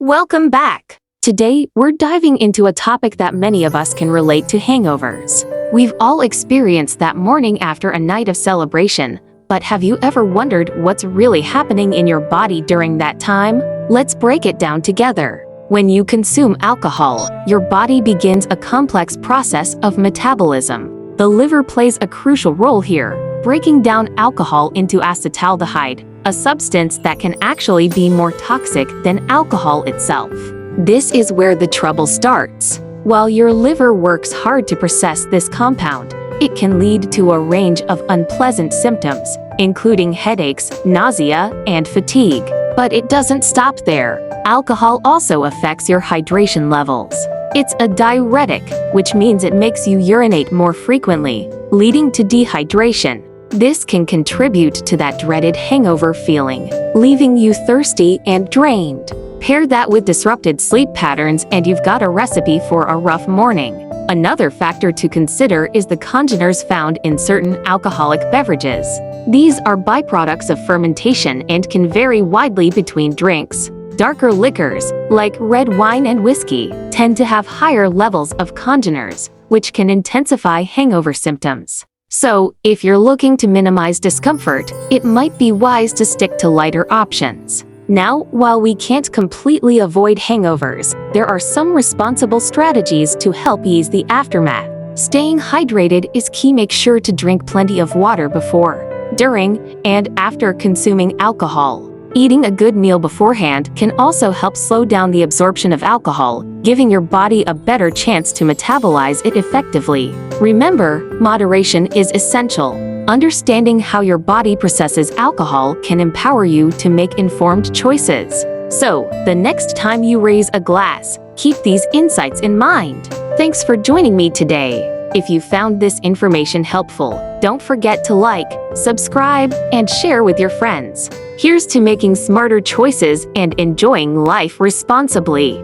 Welcome back! Today, we're diving into a topic that many of us can relate to: hangovers. We've all experienced that morning after a night of celebration, but have you ever wondered what's really happening in your body during that time? Let's break it down together. When you consume alcohol, your body begins a complex process of metabolism. The liver plays a crucial role here, breaking down alcohol into acetaldehyde, a substance that can actually be more toxic than alcohol itself. This is where the trouble starts. While your liver works hard to process this compound, it can lead to a range of unpleasant symptoms, including headaches, nausea, and fatigue. But it doesn't stop there. Alcohol also affects your hydration levels. It's a diuretic, which means it makes you urinate more frequently, leading to dehydration. This can contribute to that dreaded hangover feeling, leaving you thirsty and drained. Pair that with disrupted sleep patterns and you've got a recipe for a rough morning. Another factor to consider is the congeners found in certain alcoholic beverages. These are byproducts of fermentation and can vary widely between drinks. Darker liquors, like red wine and whiskey, tend to have higher levels of congeners, which can intensify hangover symptoms. So, if you're looking to minimize discomfort, it might be wise to stick to lighter options. Now, while we can't completely avoid hangovers, there are some responsible strategies to help ease the aftermath. Staying hydrated is key. Make sure to drink plenty of water before, during, and after consuming alcohol. Eating a good meal beforehand can also help slow down the absorption of alcohol, giving your body a better chance to metabolize it effectively. Remember, moderation is essential. Understanding how your body processes alcohol can empower you to make informed choices. So, the next time you raise a glass, keep these insights in mind. Thanks for joining me today. If you found this information helpful, don't forget to like, subscribe, and share with your friends. Here's to making smarter choices and enjoying life responsibly.